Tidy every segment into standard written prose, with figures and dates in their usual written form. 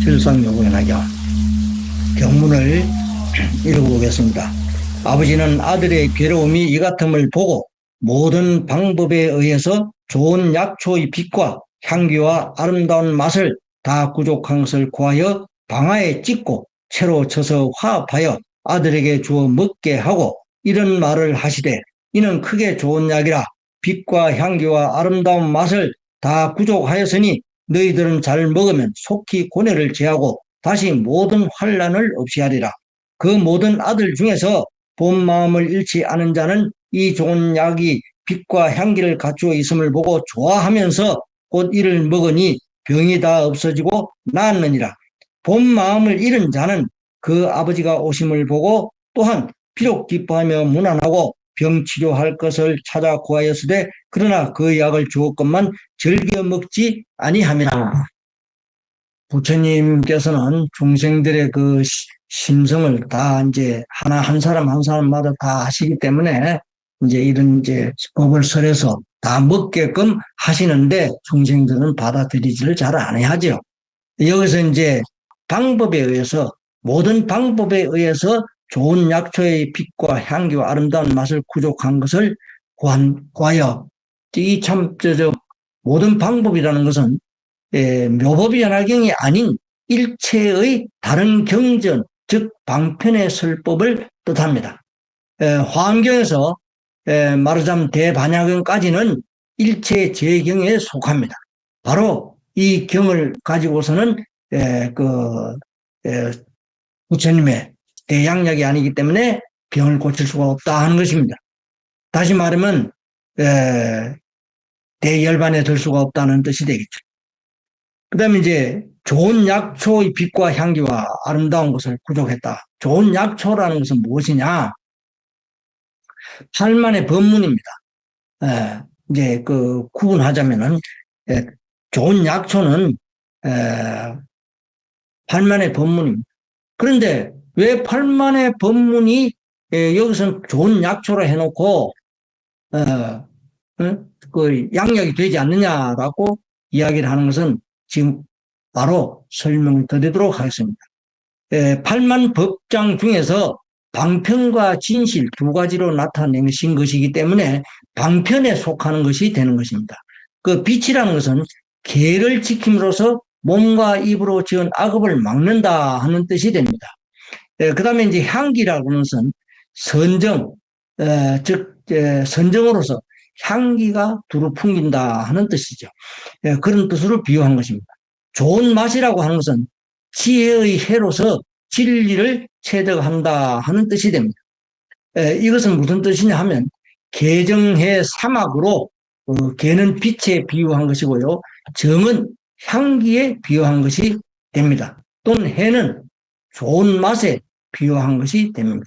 실상요구연하경 경문을 읽어보겠습니다. 아버지는 아들의 괴로움이 이 같음을 보고 모든 방법에 의해서 좋은 약초의 빛과 향기와 아름다운 맛을 다 구족한 것을 구하여 방아에 찢고 채로 쳐서 화합하여 아들에게 주어 먹게 하고 이런 말을 하시되, 이는 크게 좋은 약이라 빛과 향기와 아름다운 맛을 다 구족하였으니 너희들은 잘 먹으면 속히 고뇌를 제하고 다시 모든 환난을 없이 하리라. 그 모든 아들 중에서 본 마음을 잃지 않은 자는 이 좋은 약이 빛과 향기를 갖추어 있음을 보고 좋아하면서 곧 이를 먹으니 병이 다 없어지고 나았느니라. 본 마음을 잃은 자는 그 아버지가 오심을 보고 또한 비록 기뻐하며 무난하고 병 치료할 것을 찾아 구하였으되 그러나 그 약을 주었건만 즐겨 먹지 아니함이라. 부처님께서는 중생들의 그 심성을 다 이제 하나 한 사람 한 사람마다 다 하시기 때문에 이제 이런 이제 법을 설해서 다 먹게끔 하시는데 중생들은 받아들이지를 잘 안 하죠. 여기서 이제 방법에 의해서, 모든 방법에 의해서 좋은 약초의 빛과 향기와 아름다운 맛을 구족한 것을 구하여, 이 참 모든 방법이라는 것은 묘법연화경이 아닌 일체의 다른 경전, 즉 방편의 설법을 뜻합니다. 화엄경에서 말하자면 대반야경까지는 일체 제경에 속합니다. 바로 이 경을 가지고서는 부처님의 대양약이 아니기 때문에 병을 고칠 수가 없다 하는 것입니다. 다시 말하면 대열반에 들 수가 없다는 뜻이 되겠죠. 그 다음에 이제 좋은 약초의 빛과 향기와 아름다운 것을 구족했다. 좋은 약초라는 것은 무엇이냐? 팔만의 법문입니다. 이제 그 구분하자면은 좋은 약초는 팔만의 법문입니다. 그런데 왜 팔만의 법문이 여기서는 좋은 약초로 해놓고 그 양약이 되지 않느냐라고 이야기를 하는 것은 지금 바로 설명을 드리도록 하겠습니다. 팔만 법장 중에서 방편과 진실 두 가지로 나타내신 것이기 때문에 방편에 속하는 것이 되는 것입니다. 그 빛이라는 것은 계를 지킴으로써 몸과 입으로 지은 악업을 막는다 하는 뜻이 됩니다. 그 다음에 이제 향기라고 하는 것은 선정, 즉 선정으로서 향기가 두루 풍긴다 하는 뜻이죠. 그런 뜻으로 비유한 것입니다. 좋은 맛이라고 하는 것은 지혜의 해로서 진리를 체득한다 하는 뜻이 됩니다. 이것은 무슨 뜻이냐 하면 개정해 사막으로 개는 빛에 비유한 것이고요. 정은 향기에 비유한 것이 됩니다. 또는 해는 좋은 맛에 비유한 것이 됩니다.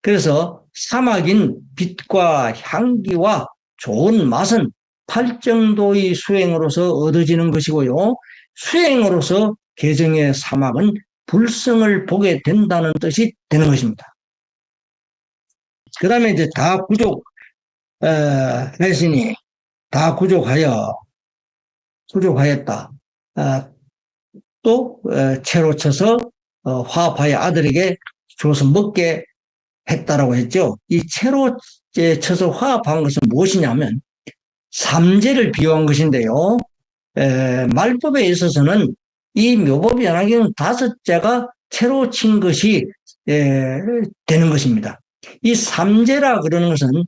그래서 사막인 빛과 향기와 좋은 맛은 팔정도의 수행으로서 얻어지는 것이고요. 수행으로서 개정의 사막은 불성을 보게 된다는 뜻이 되는 것입니다. 그 다음에 이제 다 구족했으니 다 구족하였다. 또 채로 쳐서 화합하여 아들에게 줘서 먹게 했다라고 했죠. 이 채로 쳐서 화합한 것은 무엇이냐면 삼재를 비유한 것인데요. 말법에 있어서는 이 묘법 연화경 5재가 채로 친 것이 되는 것입니다. 이 삼재라 그러는 것은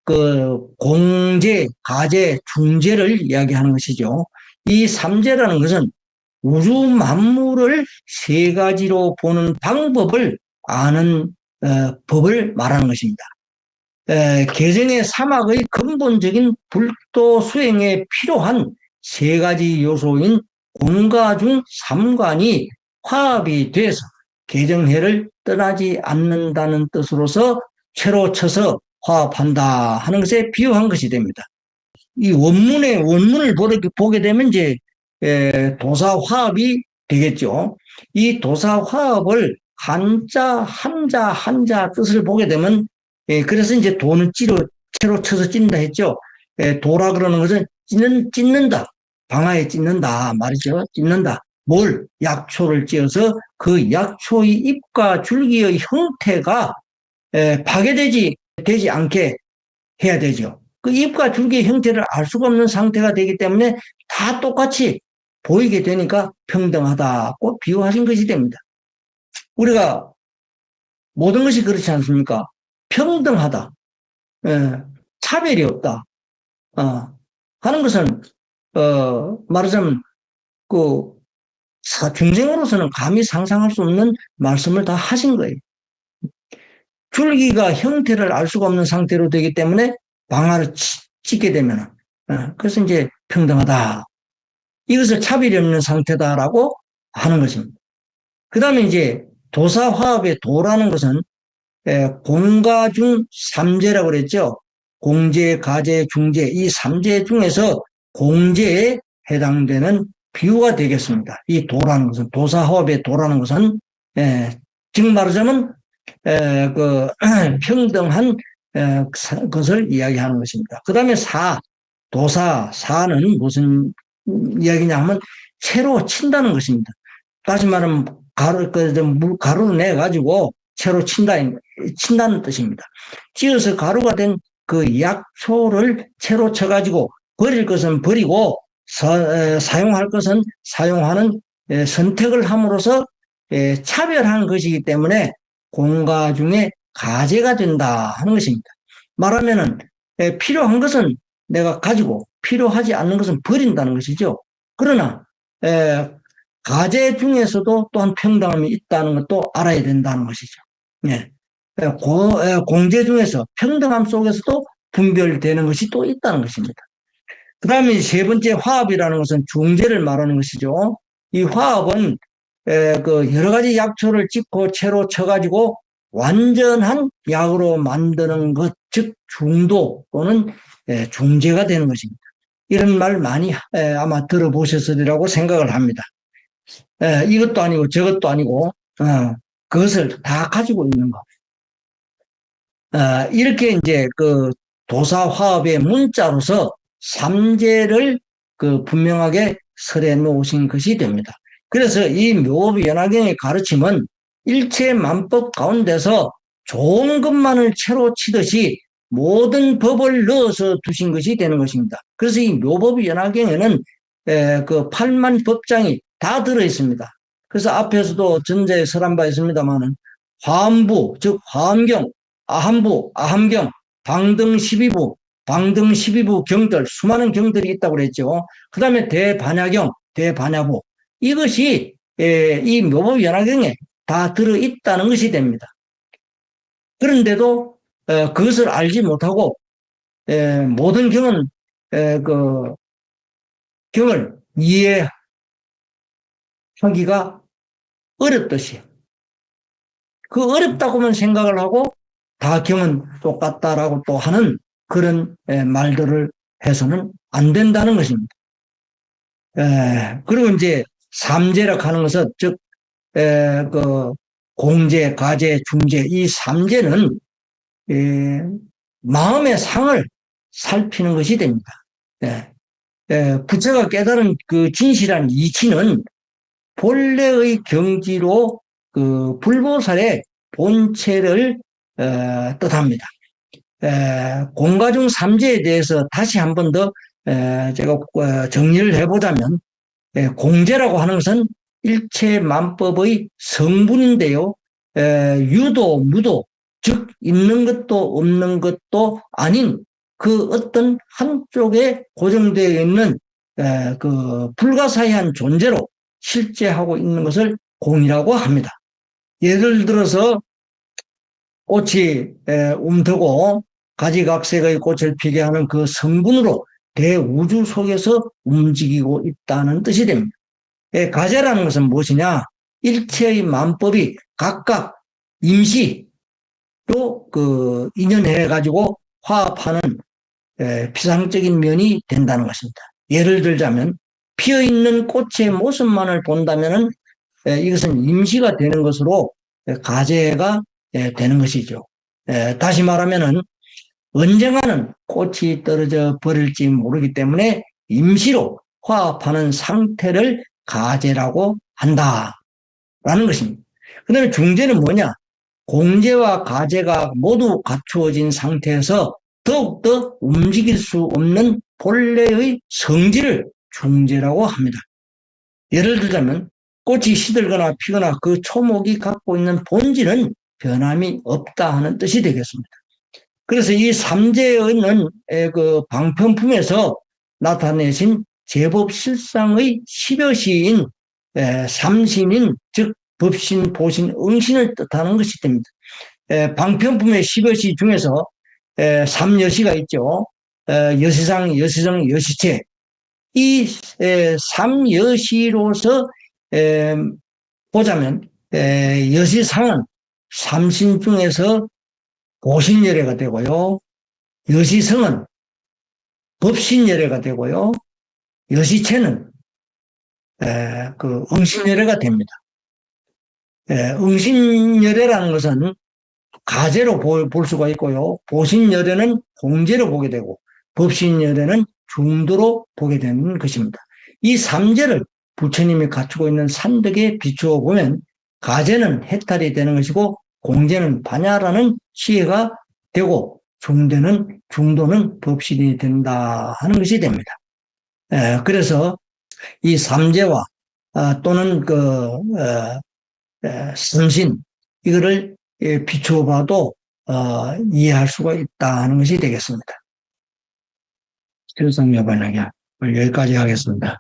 그 공재, 가재, 중재를 이야기하는 것이죠. 이 삼재라는 것은 우주 만물을 세 가지로 보는 방법을 아는 법을 말하는 것입니다. 개정의 사막의 근본적인 불도 수행에 필요한 세 가지 요소인 공가 중 삼관이 화합이 돼서 개정해를 떠나지 않는다는 뜻으로서 채로 쳐서 화합한다 하는 것에 비유한 것이 됩니다. 이 원문을 보게 되면 이제 도사 화합이 되겠죠. 이 도사 화합을 한자 뜻을 보게 되면 그래서 이제 도는 채로 쳐서 찢는다 했죠. 도라 그러는 것은 찢는다. 방아에 찢는다 말이죠. 찢는다. 뭘? 약초를 찧어서 그 약초의 잎과 줄기의 형태가 되지 않게 해야 되죠. 그 잎과 줄기의 형태를 알 수가 없는 상태가 되기 때문에 다 똑같이 보이게 되니까 평등하다고 비유하신 것이 됩니다. 우리가 모든 것이 그렇지 않습니까? 평등하다. 차별이 없다. 하는 것은, 말하자면, 그, 중생으로서는 감히 상상할 수 없는 말씀을 다 하신 거예요. 줄기가 형태를 알 수가 없는 상태로 되기 때문에 방아를 찢게 되면, 그래서 이제 평등하다. 이것을 차별이 없는 상태다라고 하는 것입니다. 그 다음에 이제 도사화합의 도라는 것은 공가중 삼재라고 그랬죠. 공재, 가재, 중재 이 삼재 중에서 공재에 해당되는 비유가 되겠습니다. 이 도라는 것은 도사화합의 도라는 것은 즉 말하자면 그 평등한 것을 이야기하는 것입니다. 그 다음에 사는 무슨 이야기냐 하면 채로 친다는 것입니다. 다시 말하면 가루를 내가지고 채로 친다는 뜻입니다. 찧어서 가루가 된 그 약초를 채로 쳐가지고 버릴 것은 버리고 사용할 것은 사용하는 선택을 함으로써 차별한 것이기 때문에 공가 중에 가재가 된다 하는 것입니다. 말하면은 필요한 것은 내가 가지고 필요하지 않는 것은 버린다는 것이죠. 그러나 가재 중에서도 또한 평등함이 있다는 것도 알아야 된다는 것이죠. 예. 공재 중에서 평등함 속에서도 분별되는 것이 또 있다는 것입니다. 그 다음에 세 번째 화합이라는 것은 중재를 말하는 것이죠. 이 화합은 그 여러 가지 약초를 찝고 채로 쳐가지고 완전한 약으로 만드는 것, 즉 중도 또는 중재가 되는 것입니다. 이런 말 많이 아마 들어보셨으리라고 생각을 합니다. 이것도 아니고 저것도 아니고 그것을 다 가지고 있는 것. 이렇게 이제 그 도사화합의 문자로서 삼재를 그 분명하게 설해 놓으신 것이 됩니다. 그래서 이 묘비연화경의 가르침은 일체만법 가운데서 좋은 것만을 채로 치듯이 모든 법을 넣어서 두신 것이 되는 것입니다. 그래서 이 묘법연화경에는 그 8만 법장이 다 들어 있습니다. 그래서 앞에서도 전자에 설한 바 있습니다만은 화엄부, 즉 화엄경, 아함부, 아함경, 방등 12부, 방등 12부 경들, 수많은 경들이 있다고 그랬죠. 그 다음에 대반야경, 대반야부. 이것이 이 묘법연화경에 다 들어있다는 것이 됩니다. 그런데도 그것을 알지 못하고 모든 경은 그 경을 이해하기가 어렵듯이 그 어렵다고만 생각을 하고 다 경은 똑같다라고 또 하는 그런 말들을 해서는 안 된다는 것입니다. 그리고 이제 삼재라고 하는 것은 즉 그 공재, 가재, 중재 이 삼재는 마음의 상을 살피는 것이 됩니다. 부처가 깨달은 그 진실한 이치는 본래의 경지로 그 불보살의 본체를 뜻합니다. 공가중 삼재에 대해서 다시 한 번 더 제가 정리를 해보자면 공재라고 하는 것은 일체만법의 성분인데요. 유도, 무도, 즉 있는 것도 없는 것도 아닌 그 어떤 한쪽에 고정되어 있는 그 불가사의한 존재로 실제하고 있는 것을 공이라고 합니다. 예를 들어서 꽃이 움트고 가지각색의 꽃을 피게 하는 그 성분으로 대우주 속에서 움직이고 있다는 뜻이 됩니다. 가재라는 것은 무엇이냐? 일체의 만법이 각각 임시로 그 인연해 가지고 화합하는 피상적인 면이 된다는 것입니다. 예를 들자면 피어 있는 꽃의 모습만을 본다면은 이것은 임시가 되는 것으로 가재가 되는 것이죠. 다시 말하면은 언젠가는 꽃이 떨어져 버릴지 모르기 때문에 임시로 화합하는 상태를 가제라고 한다라는 것입니다. 그 다음에 중재는 뭐냐? 공재와 가재가 모두 갖추어진 상태에서 더욱더 움직일 수 없는 본래의 성질을 중재라고 합니다. 예를 들자면 꽃이 시들거나 피거나 그 초목이 갖고 있는 본질은 변함이 없다 하는 뜻이 되겠습니다. 그래서 이 삼재는 그 방편품에서 나타내신 제법 실상의 10여 시인 삼신인 즉 법신, 보신, 응신을 뜻하는 것이 됩니다. 방편품의 10여 시 중에서 삼여시가 있죠. 여시상, 여시정, 여시체. 이 삼여시로서 보자면 여시상은 삼신 중에서 보신열애가 되고요. 여시성은 법신열애가 되고요. 여시체는 그 응신열애가 됩니다. 응신열애라는 것은 가제로 볼 수가 있고요. 보신열애는 공제로 보게 되고 법신열애는 중도로 보게 되는 것입니다. 이 삼재를 부처님이 갖추고 있는 산덕에 비추어 보면 가제는 해탈이 되는 것이고 공제는 반야라는 시혜가 되고 중도는 법신이 된다 하는 것이 됩니다. 그래서 이 삼재와 또는 그 삼신 이거를 비추어 봐도 이해할 수가 있다 하는 것이 되겠습니다. 실상여반하게 여기까지 하겠습니다.